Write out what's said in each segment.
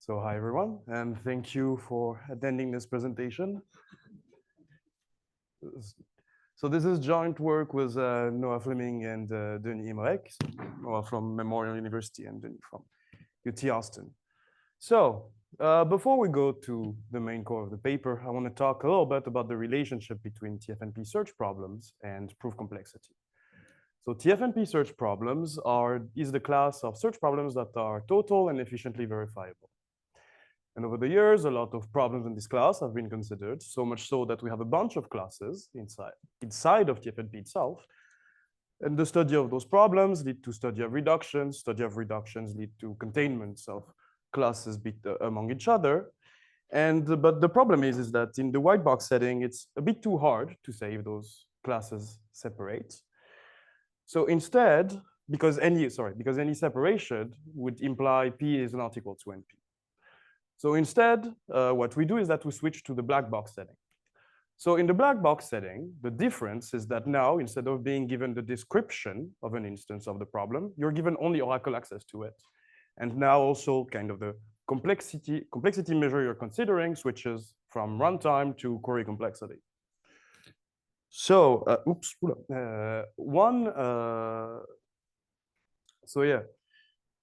So hi everyone, and thank you for attending this presentation. So this is joint work with Noah Fleming and Deniz Imrek, Noah from Memorial University and Deniz from UT Austin. So before we go to the main core of the paper, I want to talk a little bit about the relationship between TFNP search problems and proof complexity. So TFNP search problems is the class of search problems that are total and efficiently verifiable. And over the years, a lot of problems in this class have been considered, so much so that we have a bunch of classes inside of TFNP itself. And the study of those problems lead to study of reductions lead to containments of classes among each other. But the problem is that in the white box setting, it's a bit too hard to say if those classes separate. So instead, because any separation would imply P is not equal to NP. So instead, what we do is that we switch to the black box setting. So in the black box setting, the difference is that now, instead of being given the description of an instance of the problem, you're given only Oracle access to it. And now also kind of the complexity measure you're considering switches from runtime to query complexity. So,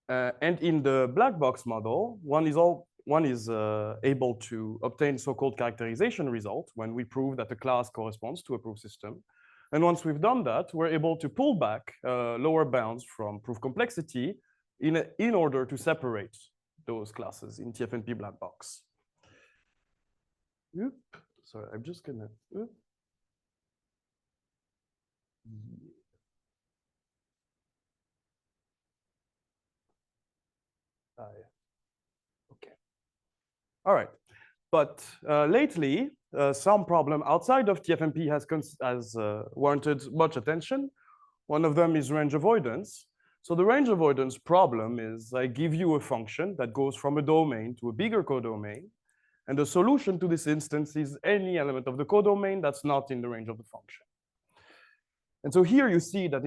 and in the black box model, one is able to obtain so-called characterization result when we prove that the class corresponds to a proof system. And once we've done that, we're able to pull back lower bounds from proof complexity in order to separate those classes in TFNP black box. Sorry, I'm just gonna. Okay. All right. But lately, some problem outside of TFNP has warranted much attention. One of them is range avoidance. So the range avoidance problem is I give you a function that goes from a domain to a bigger codomain. And the solution to this instance is any element of the codomain that's not in the range of the function. And so here you see that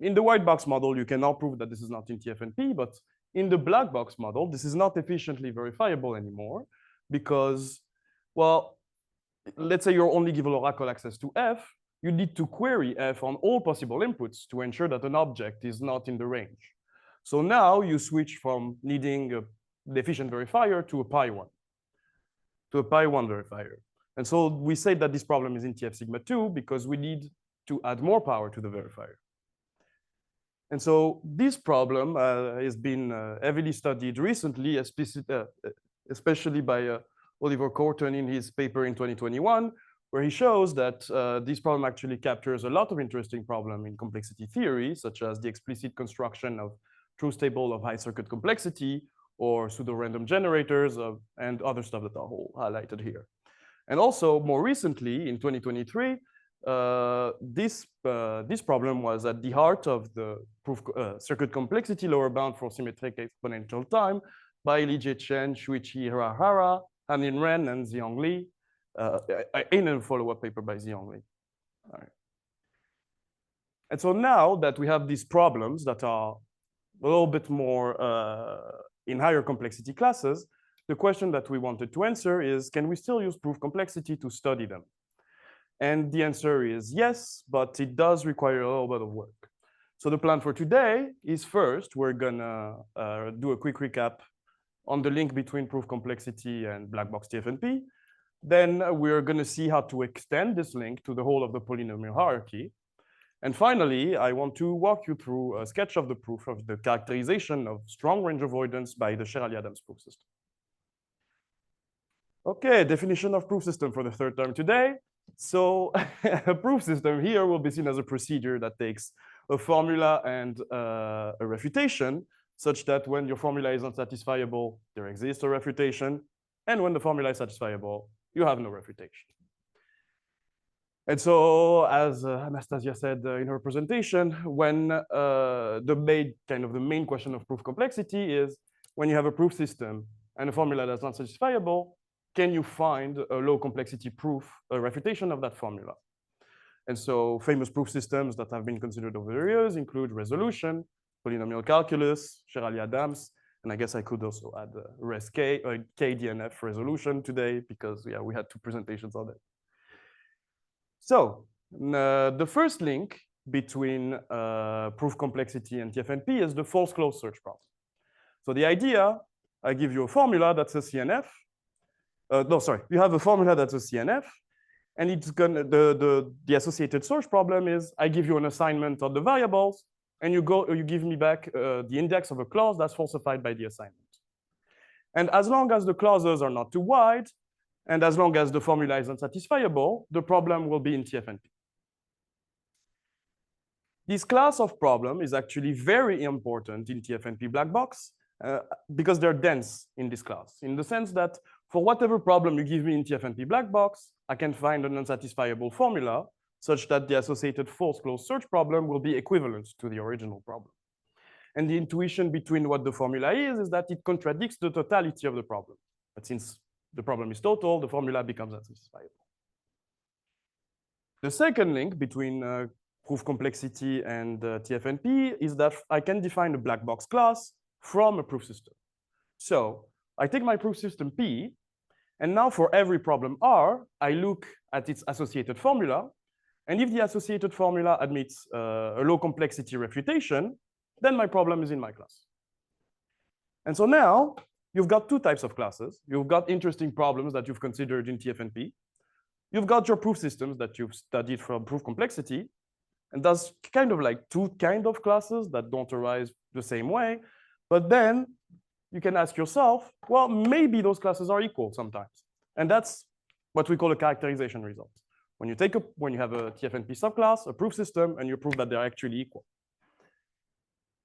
in the white box model, you cannot prove that this is not in TFNP, but in the black box model, this is not efficiently verifiable anymore because, well, let's say you're only given Oracle access to F, you need to query F on all possible inputs to ensure that an object is not in the range. So now you switch from needing the efficient verifier to a pi1 verifier. And so we say that this problem is in TF sigma 2 because we need to add more power to the verifier. And so this problem has been heavily studied recently, especially by Oliver Corton in his paper in 2021, where he shows that this problem actually captures a lot of interesting problems in complexity theory, such as the explicit construction of truth table of high circuit complexity, or pseudo-random generators, and other stuff that are all highlighted here. And also, more recently, in 2023, this problem was at the heart of the proof circuit complexity lower bound for symmetric exponential time by Li-Jie Chen, Shuichi Hirahara, Hanin Ren, and Xiong Li, in a follow-up paper by Xiong Li. All right. And so now that we have these problems that are a little bit more in higher complexity classes, the question that we wanted to answer is, can we still use proof complexity to study them? And the answer is yes, but it does require a little bit of work. So the plan for today is first, we're gonna do a quick recap on the link between proof complexity and black box TFNP. Then we're gonna see how to extend this link to the whole of the polynomial hierarchy. And finally, I want to walk you through a sketch of the proof of the characterization of strong range avoidance by the Sherali-Adams proof system. Okay, definition of proof system for the third time today. So a proof system here will be seen as a procedure that takes a formula and a refutation, such that when your formula is unsatisfiable, there exists a refutation. And when the formula is satisfiable, you have no refutation. And so, as Anastasia said in her presentation, when the main question of proof complexity is when you have a proof system and a formula that's not satisfiable, can you find a low complexity proof, a refutation of that formula? And so famous proof systems that have been considered over the years include resolution, polynomial calculus, Sherali-Adams, And I guess I could also add res K, KDNF resolution today because yeah, we had 2 presentations on it. So the first link between proof complexity and TFNP is the false closed search problem. So the idea, I give you a formula that's a CNF. No, sorry, you have a formula that's a CNF, and it's gonna the associated search problem is I give you an assignment of the variables, and you give me back the index of a clause that's falsified by the assignment. And as long as the clauses are not too wide, and as long as the formula is unsatisfiable, the problem will be in TFNP. This class of problem is actually very important in TFNP black box because they're dense in this class, in the sense that for whatever problem you give me in TFNP black box, I can find an unsatisfiable formula such that the associated false closed search problem will be equivalent to the original problem. And the intuition between what the formula is that it contradicts the totality of the problem. But since the problem is total, the formula becomes unsatisfiable. The second link between proof complexity and TFNP is that I can define a black box class from a proof system. So I take my proof system P, and now for every problem R, I look at its associated formula. And if the associated formula admits a low complexity refutation, then my problem is in my class. And so now you've got 2 types of classes. You've got interesting problems that you've considered in TFNP. You've got your proof systems that you've studied from proof complexity. And that's kind of like 2 kind of classes that don't arise the same way. But then you can ask yourself, well, maybe those classes are equal sometimes. And that's what we call a characterization result. When you have a TFNP subclass, a proof system, and you prove that they're actually equal.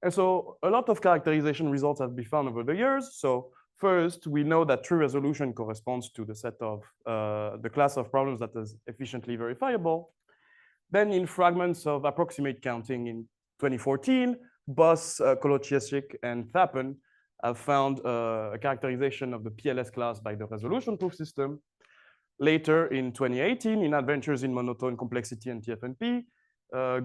And so a lot of characterization results have been found over the years. So first, we know that true resolution corresponds to the set of the class of problems that is efficiently verifiable. Then in fragments of approximate counting in 2014, Boss, Kolodziejczyk, and Thappen have found a characterization of the PLS class by the resolution proof system. Later in 2018, in Adventures in Monotone Complexity and TFNP,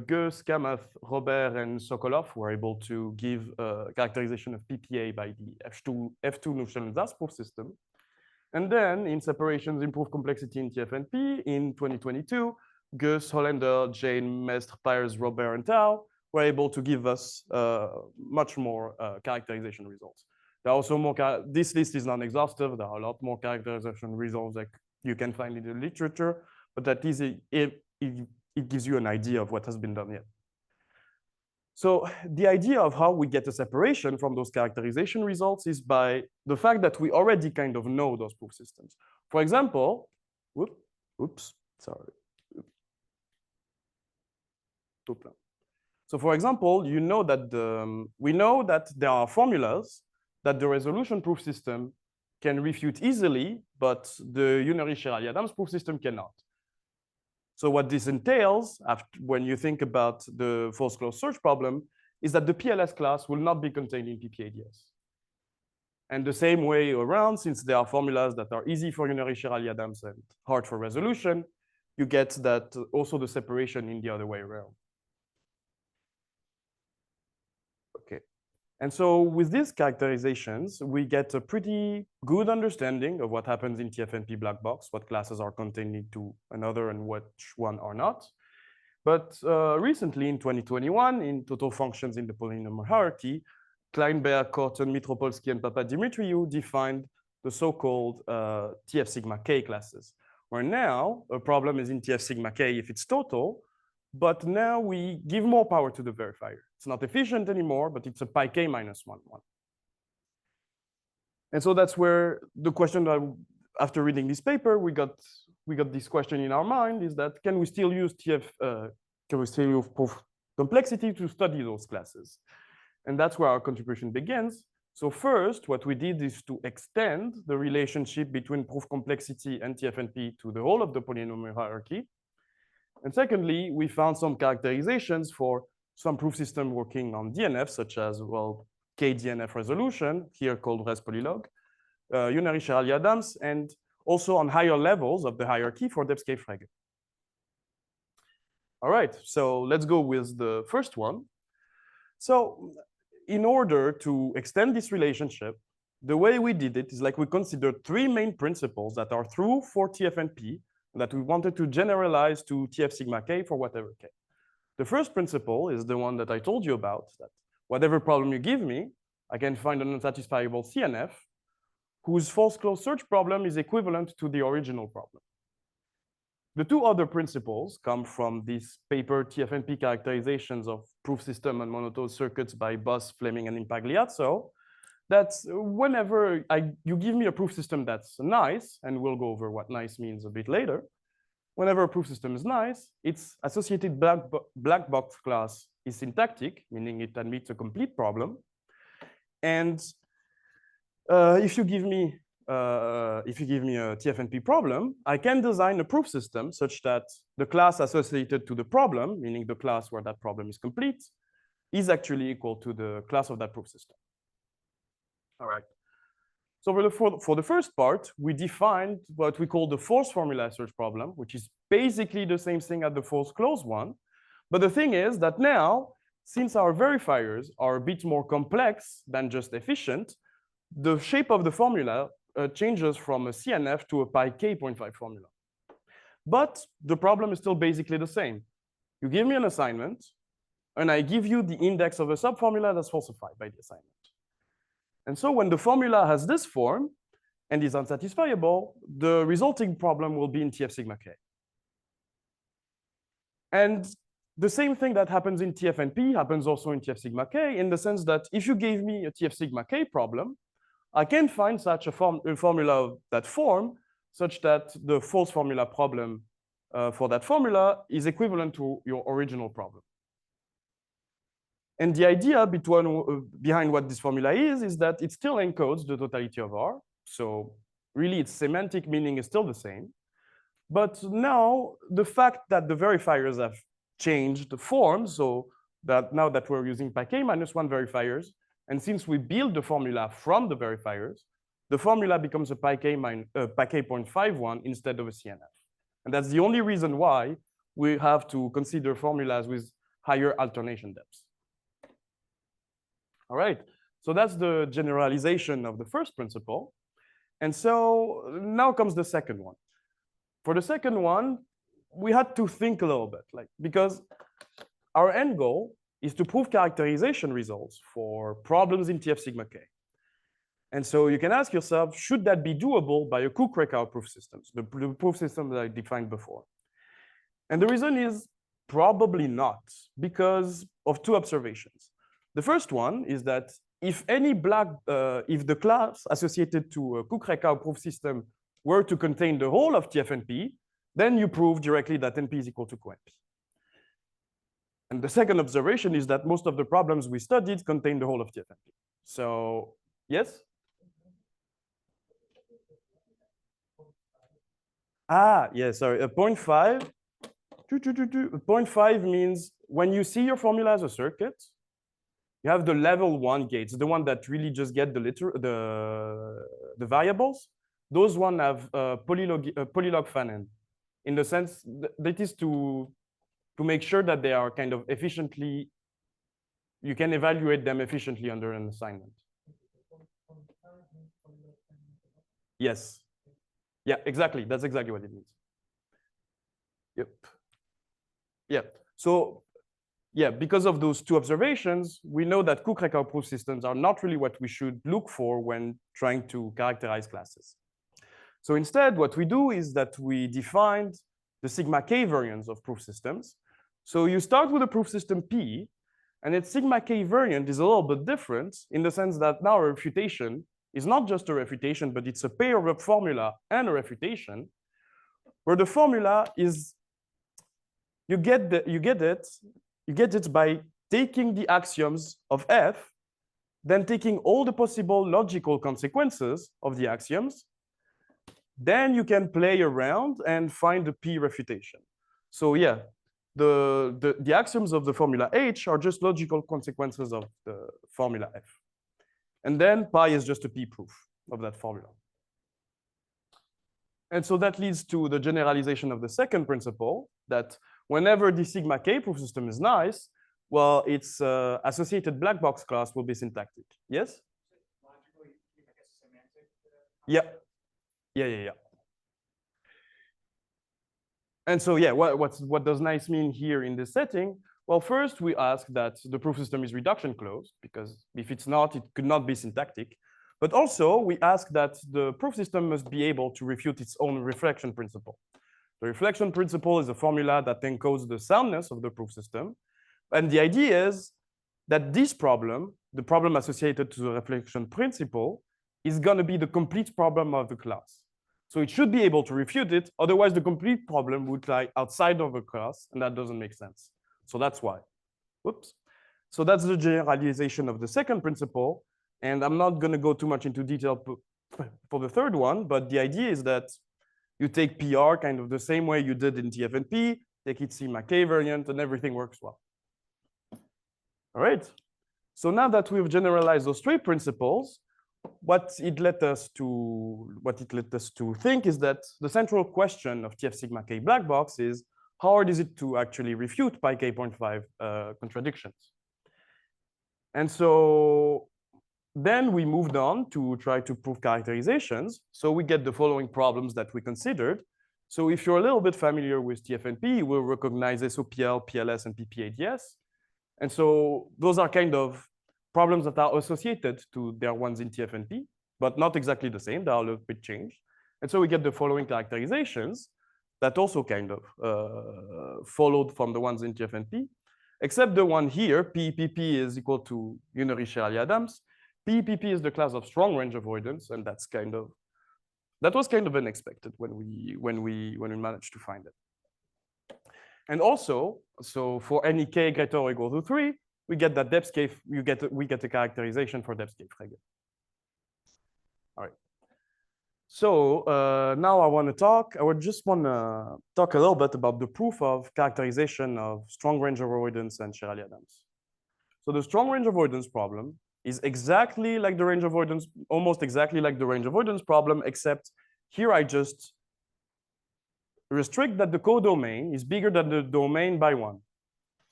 Goes, Kamath, Robert, and Sokolov were able to give a characterization of PPA by the F2 Newfoundland proof system. And then in Separations in Proof Complexity in TFNP in 2022, Goes, Hollander, Jane, Mestre, Pires, Robert, and Tao were able to give us much more characterization results. There are also more, this list is non-exhaustive. There are a lot more characterization results that you can find in the literature, but that is, it gives you an idea of what has been done yet. So the idea of how we get a separation from those characterization results is by the fact that we already kind of know those proof systems. For example, So for example, you know that we know that there are formulas that the resolution proof system can refute easily, but the Unary-Sherali-Adams proof system cannot. So what this entails, when you think about the false closed search problem, is that the PLS class will not be contained in PPADS. And the same way around, since there are formulas that are easy for Unary-Sherali-Adams and hard for resolution, you get that also the separation in the other way around. Okay. And so with these characterizations, we get a pretty good understanding of what happens in TFNP black box, what classes are contained into another and which one are not. But recently in 2021, in Total Functions in the Polynomial Hierarchy, Kleinberg, Korten, Mitropolsky, and Papadimitriou defined the so-called TF sigma K classes, where now a problem is in TF sigma K if it's total, but now we give more power to the verifier. It's not efficient anymore, but it's a pi k minus 1, 1. And so that's where the question that after reading this paper, we got this question in our mind is that can we still use proof complexity to study those classes? And that's where our contribution begins. So first, what we did is to extend the relationship between proof complexity and TFNP to the whole of the polynomial hierarchy. And secondly, we found some characterizations for some proof system working on DNF, such as, well, KDNF resolution, here called res polylog, Unary-Sherali-Adams, and also on higher levels of the hierarchy for Debs-Frege. All right, so let's go with the first one. So in order to extend this relationship, the way we did it is like we considered three main principles that are true for TF and P that we wanted to generalize to TF sigma K for whatever K. The first principle is the one that I told you about, that whatever problem you give me, I can find an unsatisfiable CNF whose false closed search problem is equivalent to the original problem. The two other principles come from this paper TF&P characterizations of proof system and monotone circuits by Boss, Fleming, and Impagliazzo. That's whenever you give me a proof system that's nice, and we'll go over what nice means a bit later. Whenever a proof system is nice, its associated black box class is syntactic, meaning it admits a complete problem. And if you give me a TF&P problem, I can design a proof system such that the class associated to the problem, meaning the class where that problem is complete, is actually equal to the class of that proof system. All right. So for the first part, we defined what we call the force formula search problem, which is basically the same thing as the force closed one. But the thing is that now, since our verifiers are a bit more complex than just efficient, the shape of the formula changes from a CNF to a pi k.5 formula. But the problem is still basically the same. You give me an assignment, and I give you the index of a subformula that's falsified by the assignment. And so when the formula has this form and is unsatisfiable, the resulting problem will be in TF sigma K. And the same thing that happens in TF and P happens also in TF sigma K, in the sense that if you gave me a TF sigma K problem, I can find such a formula of that form such that the false formula problem for that formula is equivalent to your original problem. And the idea behind what this formula is that it still encodes the totality of R. So really, its semantic meaning is still the same. But now, the fact that the verifiers have changed the form, so that now that we're using pi k-1 verifiers, and since we build the formula from the verifiers, the formula becomes a pi k.51 instead of a CNF. And that's the only reason why we have to consider formulas with higher alternation depths. All right, so that's the generalization of the first principle. And so now comes the second one. For the second one, we had to think a little bit, because our end goal is to prove characterization results for problems in TF sigma K. And so you can ask yourself, should that be doable by a Cook-Rekau proof system, the proof system that I defined before? And the reason is probably not, because of two observations. The first one is that if if the class associated to a Cook-Rekau proof system were to contain the whole of TF and P, then you prove directly that NP is equal to QNP. And the second observation is that most of the problems we studied contain the whole of TF and P. So, yes? Yeah, sorry, 0.5. 0.5 means when you see your formula as a circuit, you have the level 1 gates, the one that really just get the variables. Those one have polylog fan-in, in the sense that is to make sure that they are kind of efficiently, you can evaluate them efficiently under an assignment. Yes. Yeah, exactly. That's exactly what it means. Yep. Yeah. So, yeah, because of those two observations, we know that Cook-Rekau proof systems are not really what we should look for when trying to characterize classes. So instead, what we do is that we defined the sigma K variants of proof systems. So you start with a proof system P, and its sigma K variant is a little bit different in the sense that now a refutation is not just a refutation, but it's a pair of a formula and a refutation, where the formula is, you get it by taking the axioms of F, then taking all the possible logical consequences of the axioms. Then you can play around and find the P refutation. So yeah, the axioms of the formula H are just logical consequences of the formula F. And then pi is just a P proof of that formula. And so that leads to the generalization of the second principle, that whenever the sigma K proof system is nice, well, its associated black box class will be syntactic. Yes? Logically, like a semantic. Yeah. Yeah. And so, yeah, what does nice mean here in this setting? Well, first we ask that the proof system is reduction closed, because if it's not, it could not be syntactic. But also we ask that the proof system must be able to refute its own reflection principle. The reflection principle is a formula that encodes the soundness of the proof system. And the idea is that this problem, the problem associated to the reflection principle, is going to be the complete problem of the class. So it should be able to refute it. Otherwise, the complete problem would lie outside of the class, and that doesn't make sense. So that's why. Whoops. So that's the generalization of the second principle. And I'm not going to go too much into detail for the third one, but the idea is that you take PR kind of the same way you did in TF&P, take its sigma k variant, and everything works well. All right. So now that we've generalized those three principles, what it led us to think is that the central question of TF sigma k black box is how hard is it to actually refute pi k.5 contradictions? And so then we moved on to try to prove characterizations. So we get the following problems that we considered. So if you're a little bit familiar with TF&P, you will recognize SOPL, PLS, and PPADS. And so those are kind of problems that are associated to their ones in TF&P, but not exactly the same. They are a little bit changed. And so we get the following characterizations that also kind of followed from the ones in TF&P, except the one here, PPP is equal to unary Shirley-Adams. PPP is the class of strong range avoidance, and that was kind of unexpected when we managed to find it. And also, so for any k greater or equal to 3, we get that Debs-K, we get a characterization for Debs-K Frege. All right. So now I would just want to talk a little bit about the proof of characterization of strong range avoidance and Shirley-Adams. So the strong range avoidance problem is exactly like the range avoidance, almost exactly like the range avoidance problem, except here I just restrict that the codomain is bigger than the domain by 1.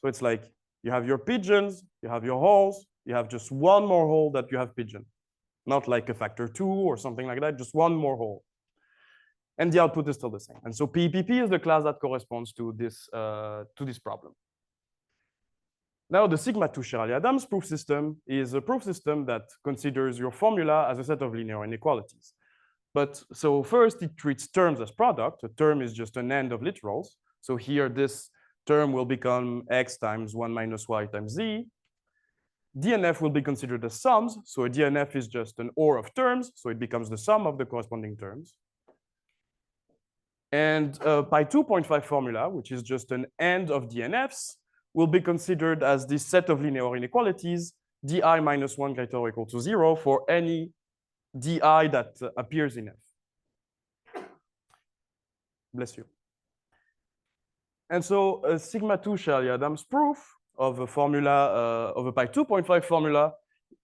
So it's like you have your pigeons, you have your holes, you have just one more hole that you have pigeon. Not like a factor 2 or something like that, just one more hole. And the output is still the same. And so PPP is the class that corresponds to this problem. Now, the sigma 2 Shirley-Adams proof system is a proof system that considers your formula as a set of linear inequalities. But so first, it treats terms as product. A term is just an end of literals. So here, this term will become x times 1 minus y times z. DNF will be considered as sums. So a DNF is just an OR of terms. So it becomes the sum of the corresponding terms. And pi 2.5 formula, which is just an end of DNFs, will be considered as this set of linear inequalities, di minus 1 greater or equal to 0 for any di that appears in F. Bless you. And so a sigma 2 Shirley-Adams proof of a formula, of a pi 2.5 formula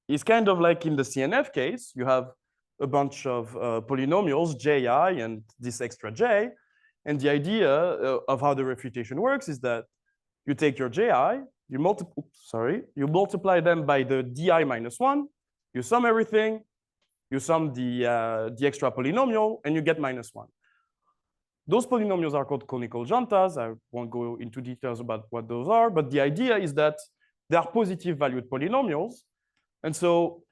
is kind of like in the CNF case. You have a bunch of polynomials, ji and this extra j. And the idea of how the refutation works is that you take your ji, you multiply them by the di minus 1, you sum everything, you sum the extra polynomial, and you get minus 1. Those polynomials are called conical juntas. I won't go into details about what those are, but the idea is that they are positive valued polynomials. And so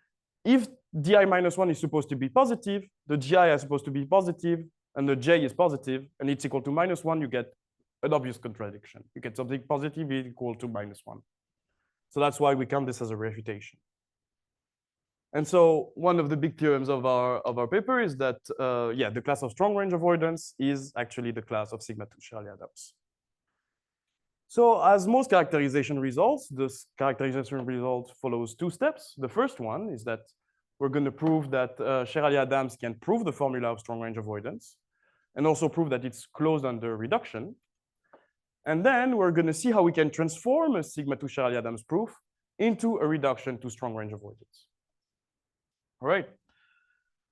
if di minus 1 is supposed to be positive, the gi is supposed to be positive, and the j is positive, and it's equal to minus 1, you get an obvious contradiction. You get something positive equal to minus 1. So that's why we count this as a refutation. And so one of the big theorems of our paper is that, yeah, the class of strong range avoidance is actually the class of sigma 2 Shirley-Adams. So as most characterization results, this characterization result follows 2 steps. The first one is that we're going to prove that Shirley-Adams can prove the formula of strong range avoidance and also prove that it's closed under reduction. And then we're going to see how we can transform a sigma 2 Shirley-Adams proof into a reduction to strong range avoidance. All right.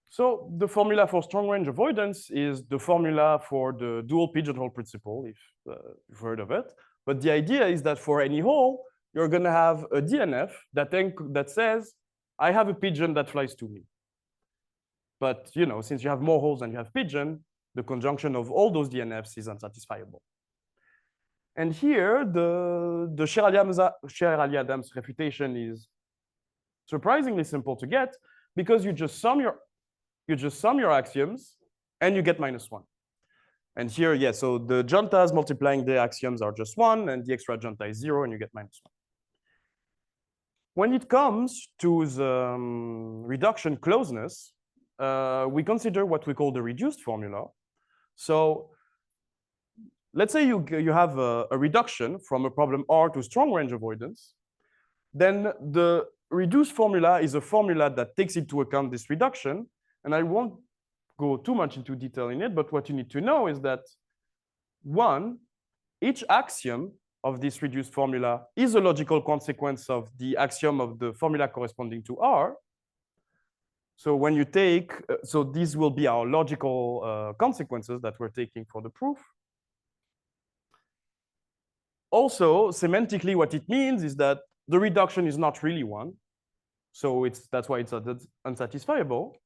So the formula for strong range avoidance is the formula for the dual pigeonhole principle, if you've heard of it. But the idea is that for any hole, you're going to have a DNF that says, I have a pigeon that flies to me. But since you have more holes than you have pigeon, the conjunction of all those DNFs is unsatisfiable. And here, the Sherali-Adams refutation is surprisingly simple to get because you just sum your axioms and you get -1. And here, yeah, so the juntas multiplying the axioms are just 1, and the extra junta is 0, and you get -1. When it comes to the reduction closeness, we consider what we call the reduced formula. So let's say you have a reduction from a problem R to strong range avoidance. Then the reduced formula is a formula that takes into account this reduction. And I won't go too much into detail in it, but what you need to know is that each axiom of this reduced formula is a logical consequence of the axiom of the formula corresponding to R. So when you take, so these will be our logical consequences that we're taking for the proof. Also, semantically, what it means is that the reduction is not really 1. So that's why it's unsatisfiable.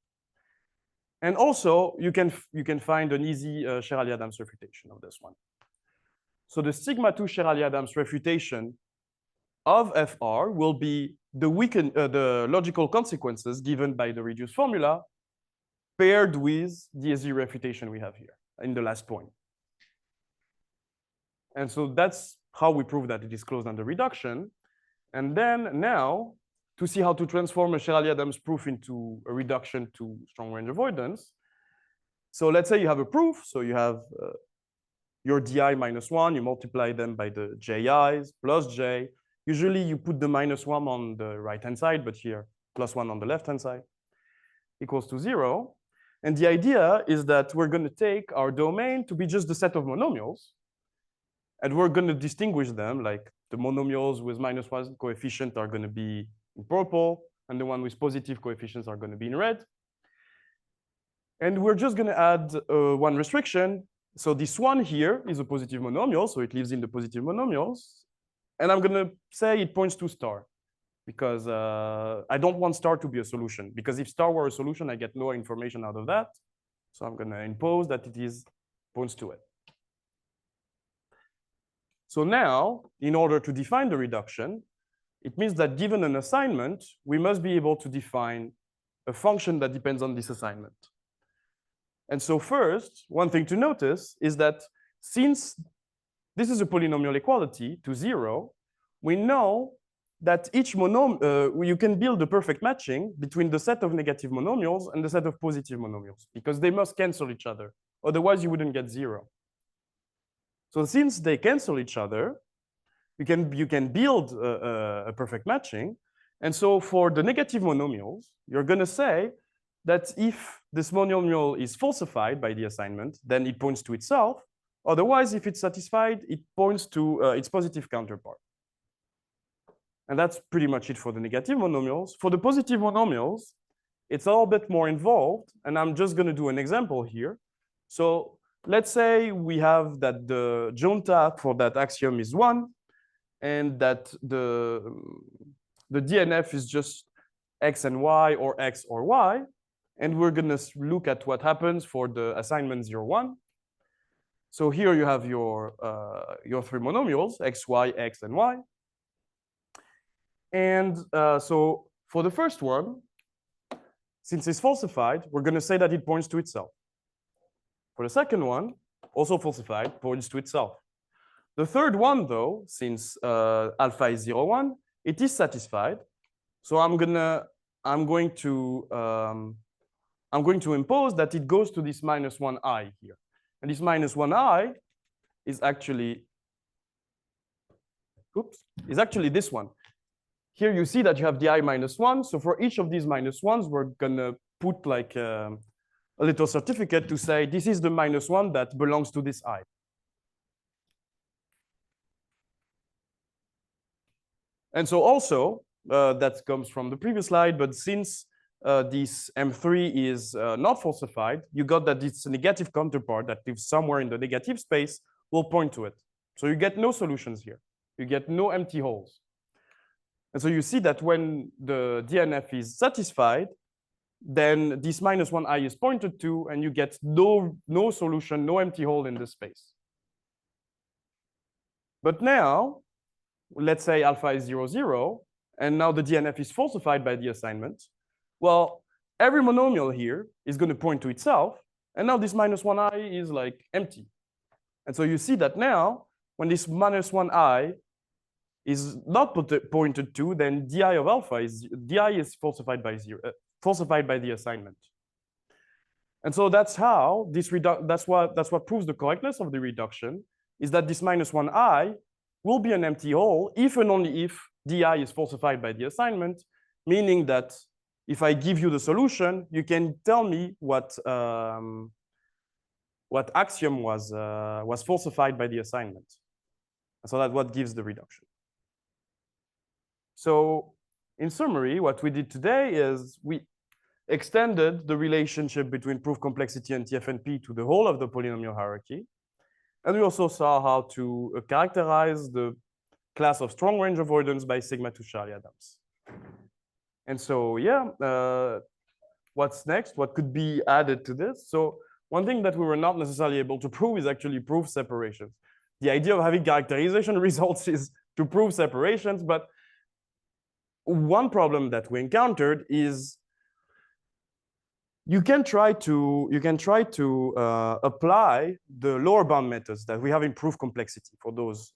And also, you can find an easy Sherali-Adams refutation of this one. So the sigma 2 Sherali-Adams refutation of FR will be the logical consequences given by the reduced formula paired with the easy refutation we have here in the last point. And so that's how we prove that it is closed under reduction. And then now, to see how to transform a Sherali-Adams proof into a reduction to strong range avoidance. So let's say you have a proof. So you have your DI -1, you multiply them by the JIs plus J. Usually you put the -1 on the right-hand side, but here +1 on the left-hand side equals to 0. And the idea is that we're going to take our domain to be just the set of monomials. And we're going to distinguish them, like the monomials with -1 coefficient are going to be in purple, and the one with positive coefficients are going to be in red. And we're just going to add one restriction. So this one here is a positive monomial, so it lives in the positive monomials. And I'm going to say it points to star, because I don't want star to be a solution, because if star were a solution, I get no information out of that. So I'm going to impose that it points to it. So now, in order to define the reduction, it means that given an assignment, we must be able to define a function that depends on this assignment. And so first, one thing to notice is that since this is a polynomial equality to 0, we know that each you can build a perfect matching between the set of negative monomials and the set of positive monomials, because they must cancel each other. Otherwise, you wouldn't get 0. So since they cancel each other, you can build a perfect matching. And so for the negative monomials, you're going to say that if this monomial is falsified by the assignment, then it points to itself. Otherwise, if it's satisfied, it points to its positive counterpart. And that's pretty much it for the negative monomials. For the positive monomials, it's a little bit more involved. And I'm just going to do an example here. So let's say we have that the junta for that axiom is 1, and that the DNF is just x and y, or x or y. And we're going to look at what happens for the assignment 0, 1. So here you have your 3 monomials, x, y, x, and y. And so for the first one, since it's falsified, we're going to say that it points to itself. For the second one, also falsified, points to itself. The third one, though, since alpha is 0, 1, it is satisfied. So I'm going to impose that it goes to this -1i here. And this -1i is actually, this one. Here you see that you have the I -1. So for each of these -1s, we're going to put like a little certificate to say this is the -1 that belongs to this I. And so also, that comes from the previous slide, but since this M3 is not falsified, you got that it's a negative counterpart that lives somewhere in the negative space will point to it. So you get no solutions here. You get no empty holes. And so you see that when the DNF is satisfied, then this -1i is pointed to, and you get no solution, no empty hole in the space. But now, let's say alpha is 0, 0, and now the DNF is falsified by the assignment. Well, every monomial here is going to point to itself, and now this -1i is like empty. And so you see that now, when this -1i is not pointed to, then di of alpha is falsified by falsified by the assignment. And so that's how this that's what proves the correctness of the reduction, is that this -1i will be an empty hole if and only if di is falsified by the assignment, meaning that if I give you the solution, you can tell me what axiom was falsified by the assignment. So that's what gives the reduction. So in summary, what we did today is we extended the relationship between proof complexity and TFNP to the whole of the polynomial hierarchy. And we also saw how to characterize the class of strong range avoidance by sigma to Charlie Adams. And so, yeah, what's next? What could be added to this? So one thing that we were not necessarily able to prove is actually proof separations. The idea of having characterization results is to prove separations, but one problem that we encountered is you can try to apply the lower bound methods that we have in proof complexity for those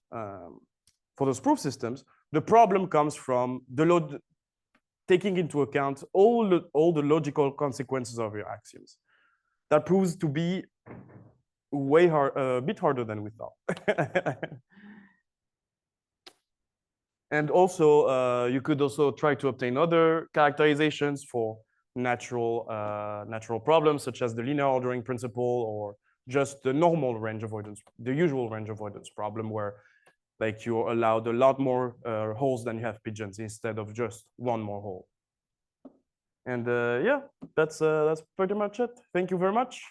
proof systems. The problem comes from taking into account all the logical consequences of your axioms. That proves to be a bit harder than we thought. And also, you could also try to obtain other characterizations for natural problems, such as the linear ordering principle, or just the normal range avoidance, the usual range avoidance problem, where like you're allowed a lot more holes than you have pigeons instead of just one more hole. And yeah, that's pretty much it. Thank you very much.